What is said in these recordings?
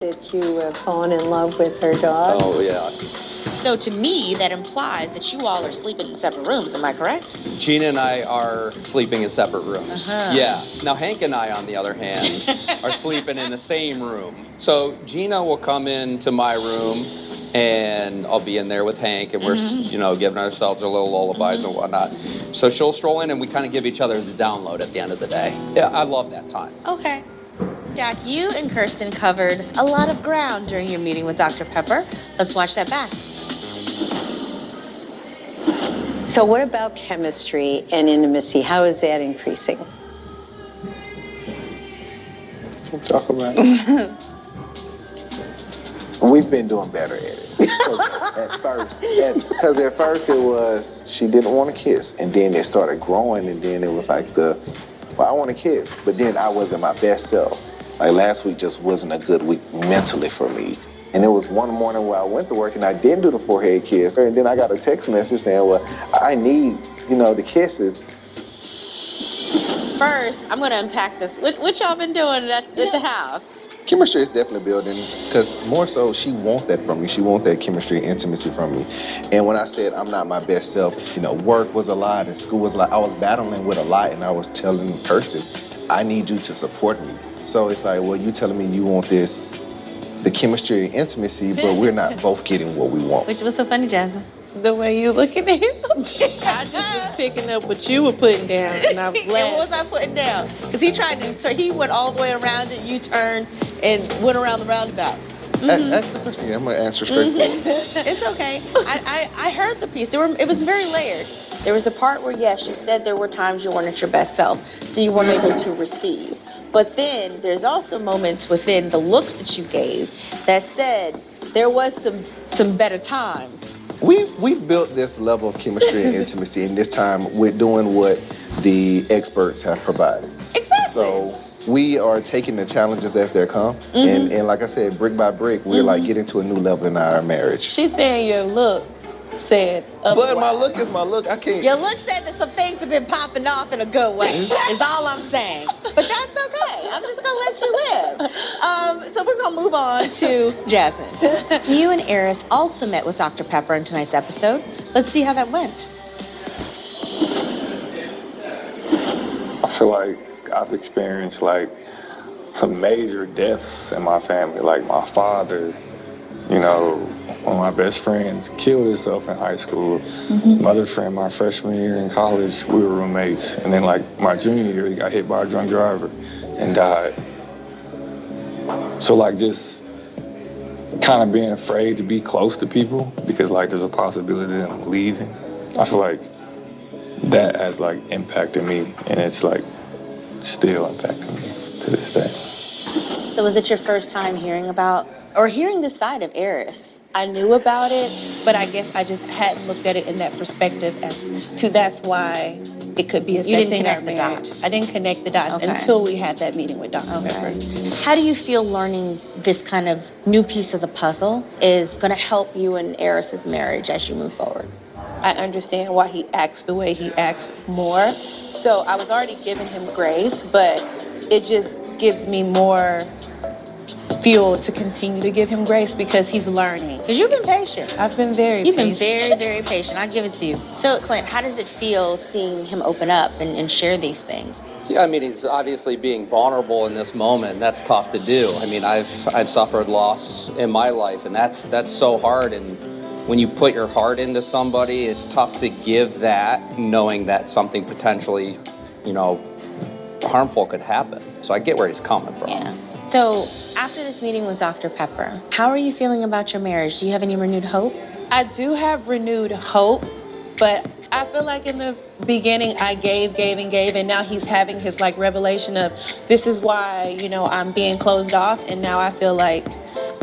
That you have fallen in love with her dog? Oh, yeah. So to me, that implies that you all are sleeping in separate rooms. Am I correct? Gina and I are sleeping in separate rooms. Uh-huh. Yeah. Now, Hank and I, on the other hand, are sleeping in the same room. So Gina will come into my room, and I'll be in there with Hank, and we're, giving ourselves our little lullabies and whatnot. So she'll stroll in, and we kind of give each other the download at the end of the day. Yeah, I love that time. Okay. Jack, you and Kirsten covered a lot of ground during your meeting with Dr. Pepper. Let's watch that back. So what about chemistry and intimacy? How is that increasing? We'll talk about it. We've been doing better at it. Because at first it was, she didn't want to kiss. And then it started growing, and then it was like I want to kiss. But then I wasn't my best self. Like last week just wasn't a good week mentally for me. And it was one morning where I went to work and I didn't do the forehead kiss. And then I got a text message saying, well, I need, the kisses. First, I'm going to unpack this. What y'all been doing at the house? Chemistry is definitely building, because more so she wants that from me. She wants that chemistry and intimacy from me. And when I said I'm not my best self, work was a lot and school was a lot. I was battling with a lot, and I was telling Kirsten, I need you to support me. So it's like, well, you telling me you want the chemistry and intimacy, but we're not both getting what we want. Which was so funny, Jasmine. The way you looking at him. I just was picking up what you were putting down, and I was laughing. And what was I putting down? Because he tried to, so he went all the way around it, you turned and went around the roundabout. That's the question. I'm going to answer straightforward. It's okay. I heard the piece. It was very layered. There was a part where, yes, you said there were times you weren't at your best self, so you weren't able to receive. But then there's also moments within the looks that you gave that said there was some better times. We've built this level of chemistry and intimacy, and this time we're doing what the experts have provided. Exactly. So we are taking the challenges as they come, and like I said, brick by brick, we're like getting to a new level in our marriage. She's saying your look said otherwise. But my look is my look. I can't. Your look said that some things have been popping off in a good way, is all I'm saying. But that's okay. I'm just going to let you live. So we're going to move on to Jasmine. You and Airris also met with Dr. Pepper in tonight's episode. Let's see how that went. I feel like I've experienced some major deaths in my family. Like my father, one of my best friends killed himself in high school. My other friend, my freshman year in college, we were roommates. And then my junior year, he got hit by a drunk driver and died. So just kind of being afraid to be close to people because there's a possibility of them leaving. I feel like that has impacted me, and it's still impacting me to this day. So was it your first time hearing about or hearing this side of Airris? I knew about it, but I guess I just hadn't looked at it in that perspective as to that's why it could be affecting our marriage. I didn't connect the dots until we had that meeting with Dr. Pepper. How do you feel learning this kind of new piece of the puzzle is going to help you and Airris's marriage as you move forward? I understand why he acts the way he acts more. So I was already giving him grace, but it just gives me more fuel to continue to give him grace because he's learning. Because you've been patient. I've been very patient. You've been very, very patient. I'll give it to you. So, Clint, how does it feel seeing him open up and share these things? Yeah, he's obviously being vulnerable in this moment. That's tough to do. I've suffered loss in my life, and that's so hard. And when you put your heart into somebody, it's tough to give that, knowing that something potentially, harmful could happen. So I get where he's coming from. Yeah. So after this meeting with Dr. Pepper, how are you feeling about your marriage? Do you have any renewed hope? I do have renewed hope, but I feel like in the beginning I gave, and now he's having his revelation of this is why, I'm being closed off, and now I feel like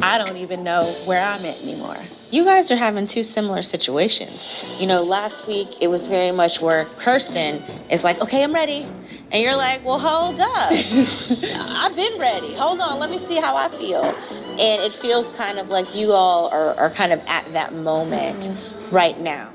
I don't even know where I'm at anymore. You guys are having two similar situations. Last week it was very much where Kirsten is like, okay, I'm ready. And you're like, well, hold up. I've been ready. Hold on, let me see how I feel. And it feels kind of like you all are kind of at that moment right now.